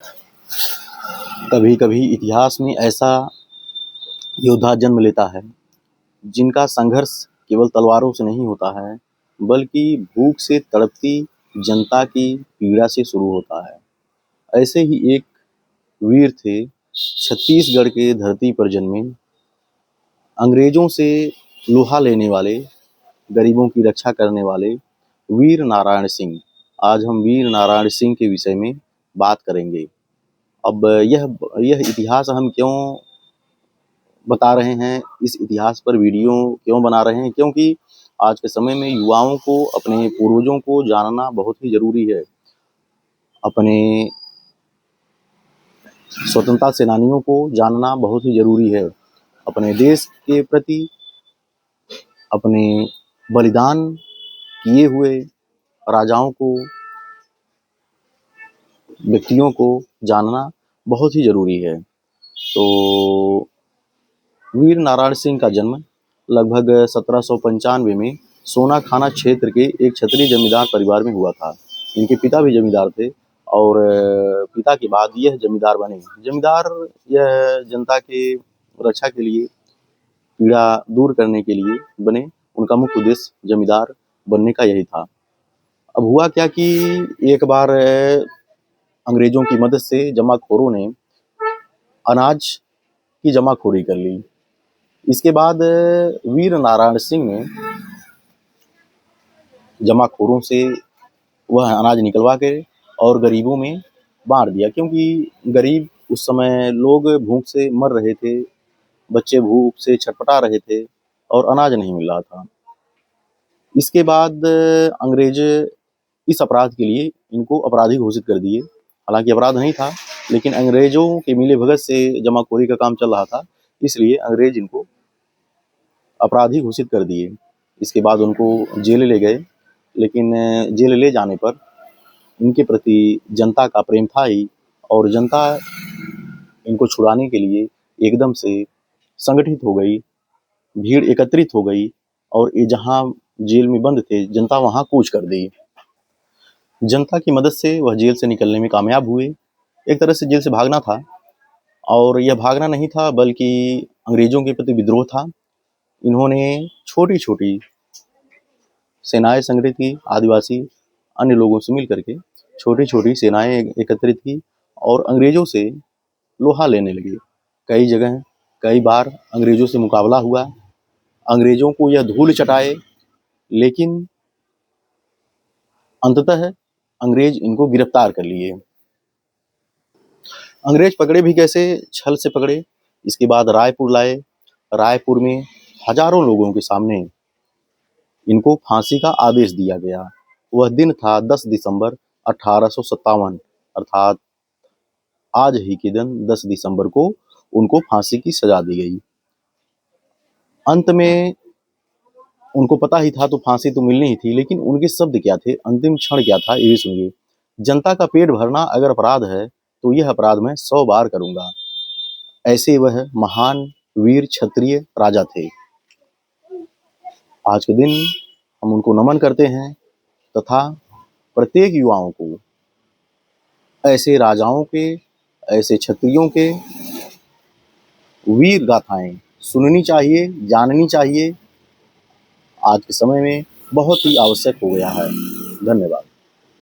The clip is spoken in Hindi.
कभी कभी इतिहास में ऐसा योद्धा जन्म लेता है जिनका संघर्ष केवल तलवारों से नहीं होता है, बल्कि भूख से तड़पती जनता की पीड़ा से शुरू होता है। ऐसे ही एक वीर थे, छत्तीसगढ़ के धरती पर जन्मे, अंग्रेजों से लोहा लेने वाले, गरीबों की रक्षा करने वाले वीर नारायण सिंह। आज हम वीर नारायण सिंह के विषय में बात करेंगे। अब यह इतिहास हम क्यों बता रहे हैं, इस इतिहास पर वीडियो क्यों बना रहे हैं, क्योंकि आज के समय में युवाओं को अपने पूर्वजों को जानना बहुत ही ज़रूरी है। अपने स्वतंत्रता सेनानियों को जानना बहुत ही ज़रूरी है। अपने देश के प्रति अपने बलिदान किए हुए राजाओं को, व्यक्तियों को जानना बहुत ही ज़रूरी है। तो वीर नारायण सिंह का जन्म लगभग 1795 में सोनाखाना क्षेत्र के एक क्षत्रिय जमींदार परिवार में हुआ था। इनके पिता भी जमींदार थे और पिता के बाद यह जमींदार बने। जमींदार यह जनता के रक्षा के लिए, पीड़ा दूर करने के लिए बने। उनका मुख्य उद्देश्य जमींदार बनने का यही था। अब हुआ क्या कि एक बार अंग्रेजों की मदद से जमाखोरों ने अनाज की जमाखोरी कर ली। इसके बाद वीर नारायण सिंह ने जमाखोरों से वह अनाज निकलवा के और गरीबों में बांट दिया, क्योंकि गरीब उस समय लोग भूख से मर रहे थे, बच्चे भूख से छटपटा रहे थे और अनाज नहीं मिल रहा था। इसके बाद अंग्रेज इस अपराध के लिए इनको अपराधी घोषित कर दिए। हालांकि अपराध नहीं था, लेकिन अंग्रेजों के मिले भगत से जमाखोरी का काम चल रहा था, इसलिए अंग्रेज इनको अपराधी घोषित कर दिए। इसके बाद उनको जेल ले गए, लेकिन जेल ले जाने पर इनके प्रति जनता का प्रेम था ही, और जनता इनको छुड़ाने के लिए एकदम से संगठित हो गई, भीड़ एकत्रित हो गई और ये जहाँ जेल में बंद थे, जनता वहाँ कूच कर दी। जनता की मदद से वह जेल से निकलने में कामयाब हुए। एक तरह से जेल से भागना था, और यह भागना नहीं था बल्कि अंग्रेजों के प्रति विद्रोह था। इन्होंने छोटी छोटी सेनाएं संगठित की, आदिवासी अन्य लोगों से मिल करके छोटी छोटी सेनाएं एकत्रित की और अंग्रेजों से लोहा लेने लगे। कई जगह कई बार अंग्रेजों से मुकाबला हुआ, अंग्रेजों को यह धूल चटाए, लेकिन अंततः अंग्रेज इनको गिरफ्तार कर लिए। अंग्रेज पकड़े भी कैसे, छल से पकड़े। इसके बाद रायपुर लाए। रायपुर में हजारों लोगों के सामने इनको फांसी का आदेश दिया गया। वह दिन था 10 दिसंबर 1857, अर्थात आज ही के दिन 10 दिसंबर को उनको फांसी की सजा दी गई। अंत में उनको पता ही था तो फांसी तो मिलनी ही थी, लेकिन उनके शब्द क्या थे, अंतिम क्षण क्या था, ये भी सुनिए। जनता का पेट भरना अगर अपराध है तो यह अपराध मैं 100 बार करूंगा। ऐसे वह महान वीर क्षत्रिय राजा थे। आज के दिन हम उनको नमन करते हैं तथा प्रत्येक युवाओं को ऐसे राजाओं के, ऐसे क्षत्रियों के वीर गाथाएं सुननी चाहिए, जाननी चाहिए। आज के समय में बहुत ही आवश्यक हो गया है। धन्यवाद।